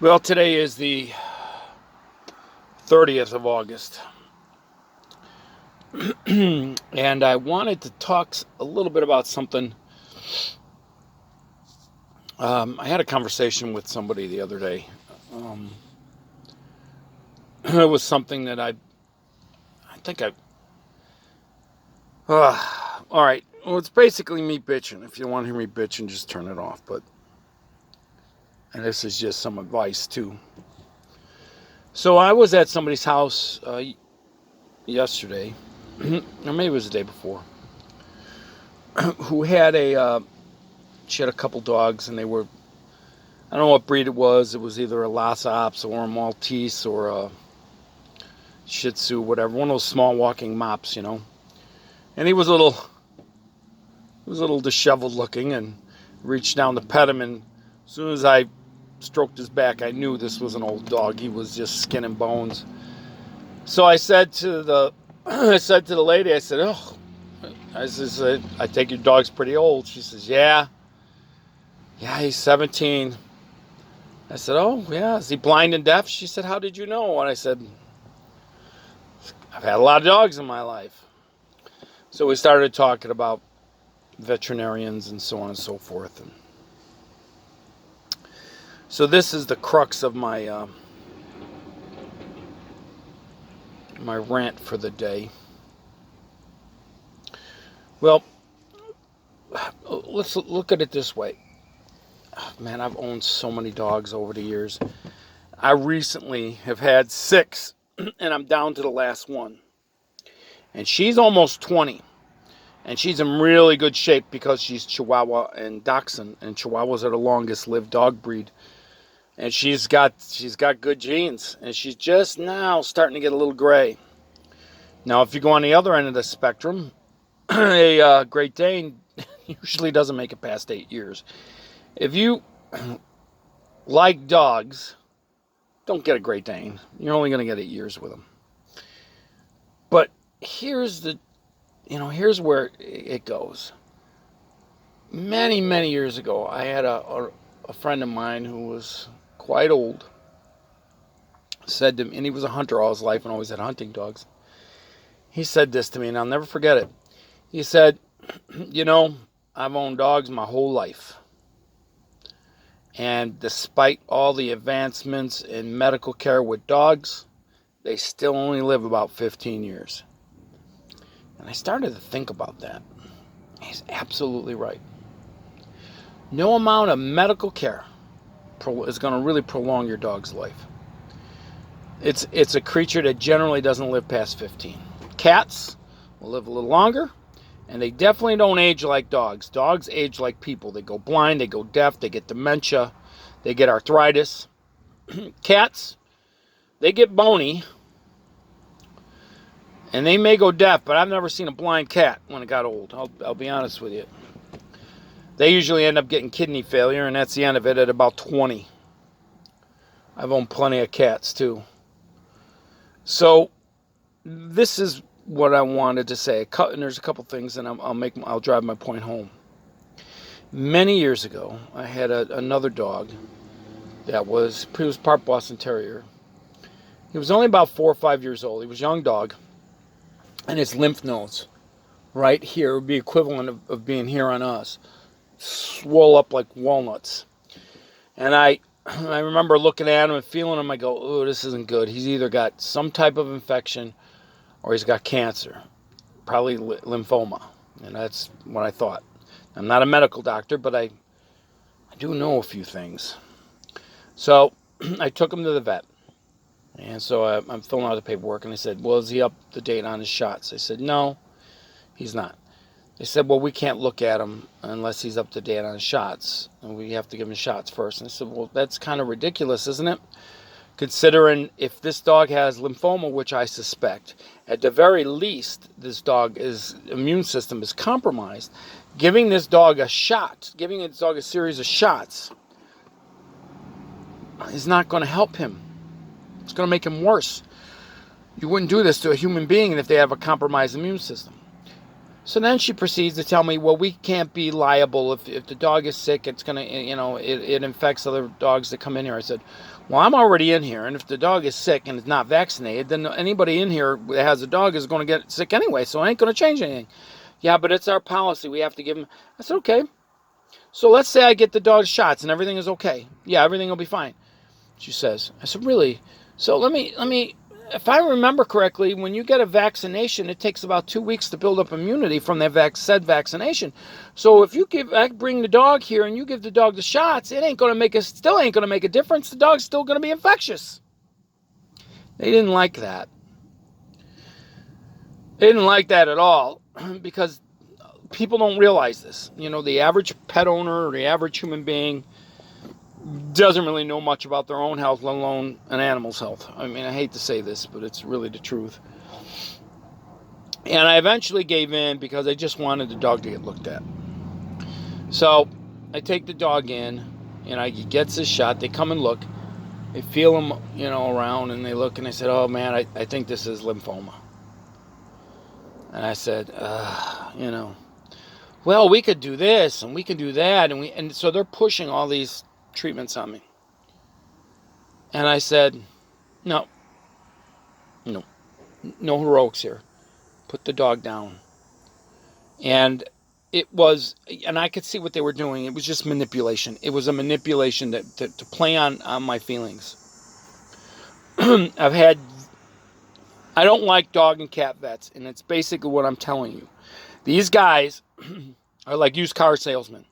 Well, today is the 30th of August, and I wanted to talk a little bit about something. I had a conversation with somebody the other day. Um, it was something that I think I. All right. Well, it's basically me bitching. If you want to hear me bitching, just turn it off. And this is just some advice too. So I was at somebody's house yesterday, or maybe it was the day before, who had she had a couple dogs, and they were, I don't know what breed it was. It was either a Lhasa Apso or a Maltese or a Shih Tzu, whatever. One of those small walking mops. And he was a little disheveled looking, and reached down to pet him. And as soon as I stroked his back, I knew this was an old dog. He was just skin and bones. So I said to the, I said to the lady, I said, "Oh," I said, "I take your dog's pretty old." She says, "Yeah, he's 17." I said, "Oh, yeah, is he blind and deaf?" She said, "How did you know?" And I said, "I've had a lot of dogs in my life." So we started talking about veterinarians and so on and so forth. And so this is the crux of my rant for the day. Well, let's look at it this way. Man, I've owned so many dogs over the years. I recently have had 6, and I'm down to the last one. And she's almost 20. And she's in really good shape because she's Chihuahua and Dachshund. And Chihuahuas are the longest lived dog breed. And she's got good genes. And she's just now starting to get a little gray. Now, if you go on the other end of the spectrum, a Great Dane usually doesn't make it past 8 years. If you like dogs, don't get a Great Dane. You're only going to get 8 years with them. But here's where it goes. Many, many years ago, I had a friend of mine who was quite old. Said to me, and he was a hunter all his life and always had hunting dogs. He said this to me, and I'll never forget it. He said, "I've owned dogs my whole life. And despite all the advancements in medical care with dogs, they still only live about 15 years. And I started to think about that. He's absolutely right. No amount of medical care is going to really prolong your dog's life. It's a creature that generally doesn't live past 15. Cats will live a little longer, and they definitely don't age like dogs. Dogs age like people. They go blind, they go deaf, they get dementia, they get arthritis. Cats, they get bony, and they may go deaf, but I've never seen a blind cat when it got old. I'll be honest with you. They usually end up getting kidney failure, and that's the end of it at about 20. I've owned plenty of cats, too. So, this is what I wanted to say. And there's a couple things, and I'll drive my point home. Many years ago, I had another dog that was part Boston Terrier. He was only about 4 or 5 years old. He was a young dog, and his lymph nodes right here would be equivalent of being here on us, swole up like walnuts. And I remember looking at him and feeling him. I go, "Oh, this isn't good. He's either got some type of infection or he's got cancer, probably lymphoma." And that's what I thought. I'm not a medical doctor, but I do know a few things. So I took him to the vet. And so I'm filling out the paperwork, and they said, "Well, is he up to date on his shots?" I said, "No, he's not." They said, "Well, we can't look at him unless he's up to date on his shots, and we have to give him shots first." And I said, "Well, that's kind of ridiculous, isn't it? Considering if this dog has lymphoma, which I suspect, at the very least, this dog's immune system is compromised. Giving this dog a series of shots is not going to help him. It's going to make him worse. You wouldn't do this to a human being if they have a compromised immune system." So then she proceeds to tell me, well, we can't be liable if the dog is sick. It's going to, it infects other dogs that come in here. I said, well, I'm already in here. And if the dog is sick and is not vaccinated, then anybody in here that has a dog is going to get sick anyway. So it ain't going to change anything. Yeah, but it's our policy. We have to give them. I said, okay. So let's say I get the dog shots and everything is okay. Yeah, everything will be fine. She says. I said, really? So let me. If I remember correctly, when you get a vaccination, it takes about 2 weeks to build up immunity from that said vaccination. So if I bring the dog here and you give the dog the shots, still ain't going to make a difference. The dog's still going to be infectious. They didn't like that. They didn't like that at all because people don't realize this. The average pet owner or the average human being doesn't really know much about their own health, let alone an animal's health. I mean, I hate to say this, but it's really the truth. And I eventually gave in because I just wanted the dog to get looked at. So I take the dog in, and he gets his shot. They come and look. They feel him, around, and they look, and they said, oh, man, I think this is lymphoma. And I said, well, we could do this, and we can do that. And so they're pushing all these treatments on me. And I said, no heroics here. Put the dog down. And I could see what they were doing. It was just manipulation. It was a manipulation to play on my feelings. I don't like dog and cat vets, and it's basically what I'm telling you. These guys are like used car salesmen.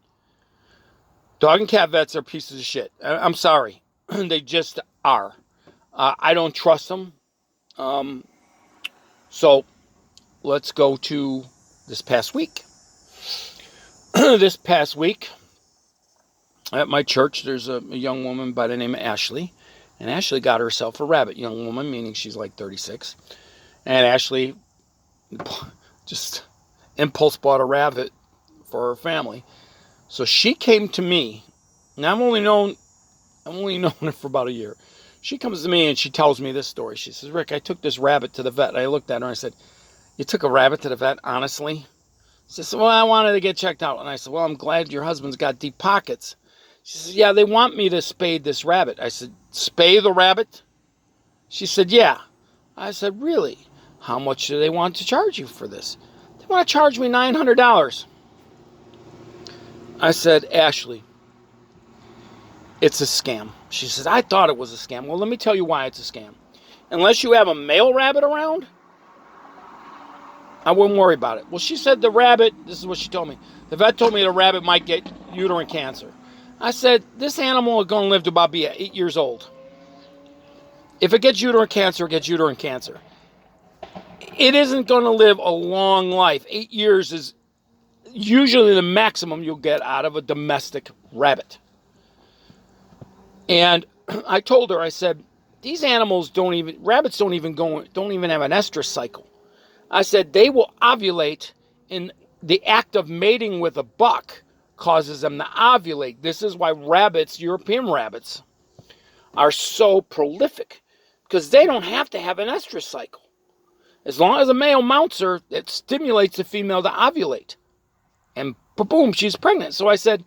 Dog and cat vets are pieces of shit. I'm sorry. They just are. I don't trust them. So let's go to this past week. This past week at my church, there's a young woman by the name of Ashley. And Ashley got herself a rabbit. Young woman, meaning she's like 36. And Ashley just impulse bought a rabbit for her family. So she came to me, and I've only known her for about a year. She comes to me and she tells me this story. She says, Rick, I took this rabbit to the vet. I looked at her and I said, you took a rabbit to the vet, honestly? She said, well, I wanted to get checked out. And I said, well, I'm glad your husband's got deep pockets. She said, yeah, they want me to spay this rabbit. I said, spay the rabbit? She said, yeah. I said, really? How much do they want to charge you for this? They want to charge me $900. I said, Ashley, it's a scam. She says, I thought it was a scam. Well, let me tell you why it's a scam. Unless you have a male rabbit around, I wouldn't worry about it. Well, she said the rabbit, this is what she told me. The vet told me the rabbit might get uterine cancer. I said, this animal is going to live to about be 8 years old. If it gets uterine cancer, it gets uterine cancer. It isn't going to live a long life. 8 years is usually the maximum you'll get out of a domestic rabbit. And I told her, I said, these animals rabbits don't even have an estrus cycle. I said, they will ovulate, in the act of mating with a buck causes them to ovulate. This is why European rabbits, are so prolific, because they don't have to have an estrus cycle. As long as a male mounts her, it stimulates the female to ovulate. And boom, she's pregnant. So I said,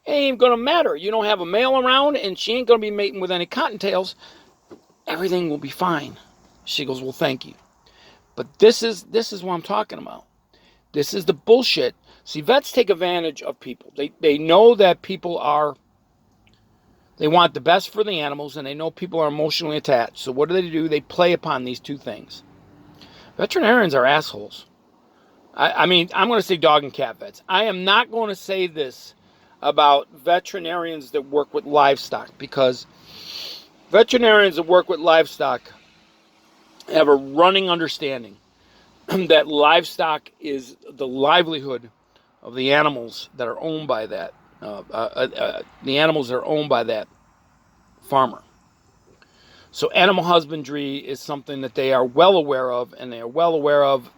it ain't going to matter. You don't have a male around, and she ain't going to be mating with any cottontails. Everything will be fine. She goes, well, thank you. But this is what I'm talking about. This is the bullshit. See, vets take advantage of people. They know that they want the best for the animals, and they know people are emotionally attached. So what do? They play upon these two things. Veterinarians are assholes. I mean, I'm going to say dog and cat vets. I am not going to say this about veterinarians that work with livestock, because veterinarians that work with livestock have a running understanding that livestock is the livelihood of the animals that are owned by that. The animals that are owned by that farmer. So animal husbandry is something that they are well aware of, and they are well aware of.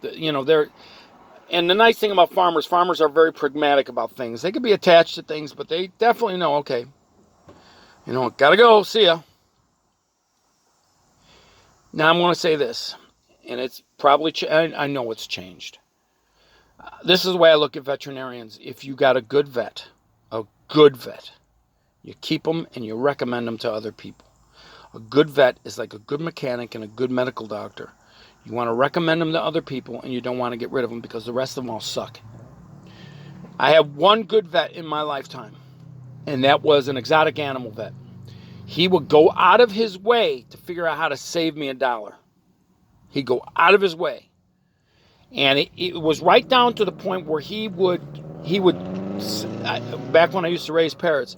And the nice thing about farmers are very pragmatic about things. They could be attached to things, but they definitely know, okay, gotta go, see ya. Now I'm going to say this, and it's probably, I know it's changed. This is the way I look at veterinarians. If you got a good vet, you keep them and you recommend them to other people. A good vet is like a good mechanic and a good medical doctor. You want to recommend them to other people, and you don't want to get rid of them because the rest of them all suck. I have one good vet in my lifetime, and that was an exotic animal vet. He would go out of his way to figure out how to save me $1. He'd go out of his way. And it was right down to the point where he would, back when I used to raise parrots,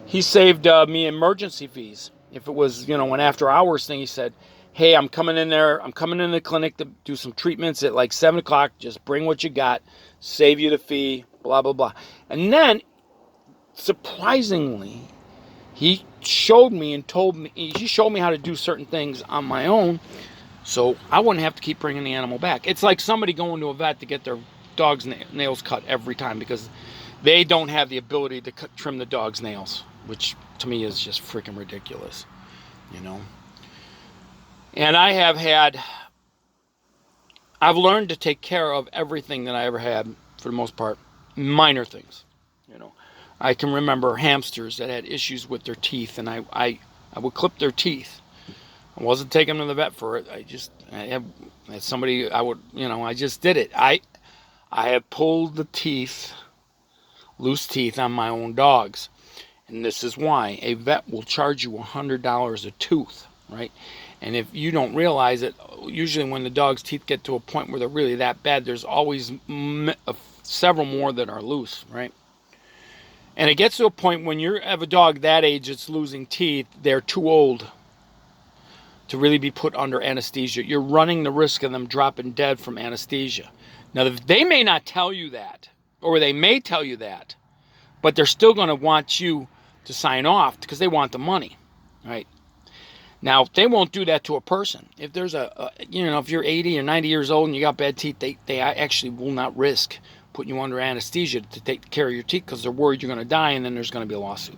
he saved me emergency fees. If it was, an after hours thing, he said, hey, I'm coming in the clinic to do some treatments at like 7 o'clock. Just bring what you got, save you the fee, blah, blah, blah. And then, surprisingly, he showed me how to do certain things on my own, so I wouldn't have to keep bringing the animal back. It's like somebody going to a vet to get their dog's nails cut every time because they don't have the ability to trim the dog's nails, which to me is just freaking ridiculous, And I've learned to take care of everything that I ever had, for the most part, minor things, I can remember hamsters that had issues with their teeth, and I would clip their teeth. I wasn't taking them to the vet for it. I just did it. I have pulled the teeth, loose teeth on my own dogs. And this is why a vet will charge you $100 a tooth, right? And if you don't realize it, usually when the dog's teeth get to a point where they're really that bad, there's always several more that are loose, right? And it gets to a point when you have a dog that age that's losing teeth, they're too old to really be put under anesthesia. You're running the risk of them dropping dead from anesthesia. Now, they may not tell you that, or they may tell you that, but they're still going to want you to sign off because they want the money, right? Now, they won't do that to a person. If there's if you're 80 or 90 years old and you got bad teeth, they actually will not risk putting you under anesthesia to take care of your teeth because they're worried you're going to die and then there's going to be a lawsuit.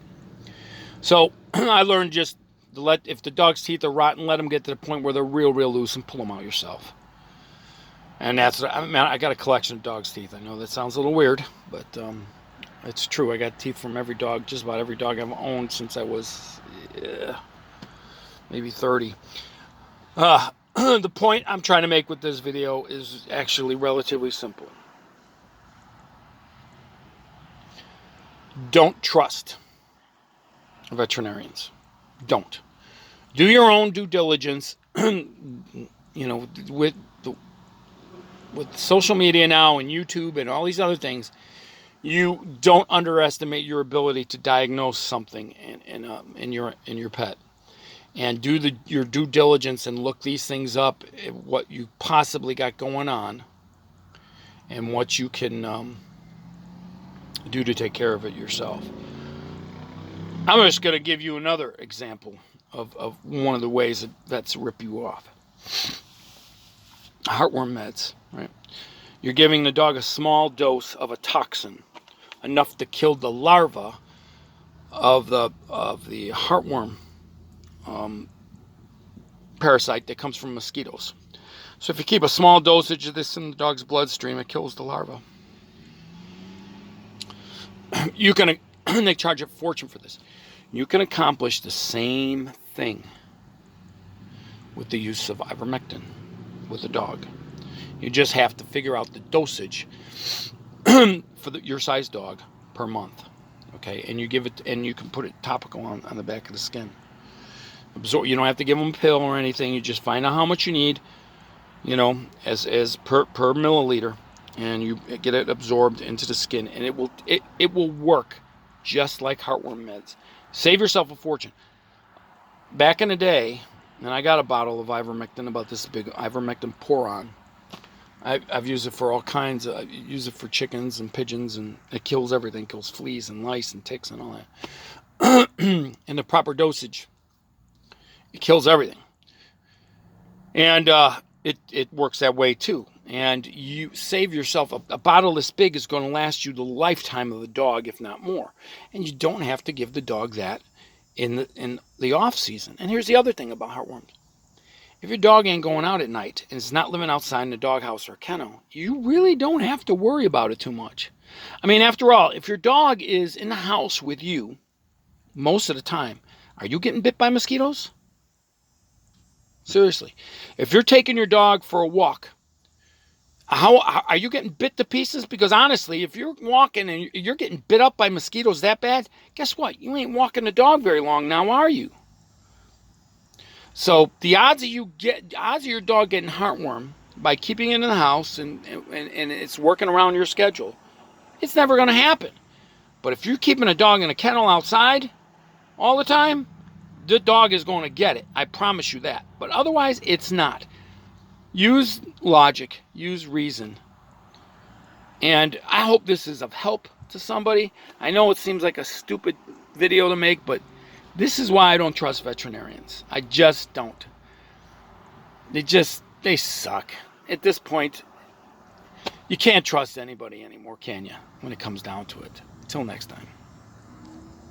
So I learned just to if the dog's teeth are rotten, let them get to the point where they're real loose and pull them out yourself. And I got a collection of dog's teeth. I know that sounds a little weird, but it's true. I got teeth from every dog, just about every dog I've owned since I was maybe 30. The point I'm trying to make with this video is actually relatively simple. Don't trust veterinarians. Don't. Do your own due diligence. With social media now and YouTube and all these other things, you don't underestimate your ability to diagnose something in your pet. And do your due diligence and look these things up, what you possibly got going on, and what you can do to take care of it yourself. I'm just going to give you another example of one of the ways that vets rip you off. Heartworm meds, right? You're giving the dog a small dose of a toxin, enough to kill the larva of the heartworm parasite that comes from mosquitoes. So if you keep a small dosage of this in the dog's bloodstream, it kills the larva. They charge a fortune for this. You can accomplish the same thing with the use of ivermectin with the dog. You just have to figure out the dosage for your size dog per month. Okay, and you give it, and you can put it topical on the back of the skin. Absorb. You don't have to give them a pill or anything. You just find out how much you need, as per milliliter, and you get it absorbed into the skin, and it will work just like heartworm meds. Save yourself a fortune. Back in the day, and I got a bottle of ivermectin about this big, ivermectin Poron. I've used it for all kinds. I use it for chickens and pigeons, and it kills everything. Kills fleas and lice and ticks and all that. And the proper dosage, it kills everything. And it works that way too. And you save yourself a bottle this big is going to last you the lifetime of the dog, if not more. And you don't have to give the dog that in the off season. And here's the other thing about heartworms. If your dog ain't going out at night and it's not living outside in a doghouse or a kennel, you really don't have to worry about it too much. I mean, after all, if your dog is in the house with you most of the time, are you getting bit by mosquitoes? Seriously. If you're taking your dog for a walk, how are you getting bit to pieces? Because honestly, if you're walking and you're getting bit up by mosquitoes that bad, guess what? You ain't walking the dog very long now, are you? So the odds of your dog getting heartworm by keeping it in the house and it's working around your schedule, it's never going to happen. But if you're keeping a dog in a kennel outside all the time, the dog is going to get it. I promise you that. But otherwise, it's not. Use logic. Use reason. And I hope this is of help to somebody. I know it seems like a stupid video to make, but this is why I don't trust veterinarians. I just don't. They suck. At this point, you can't trust anybody anymore, can you? When it comes down to it. Until next time.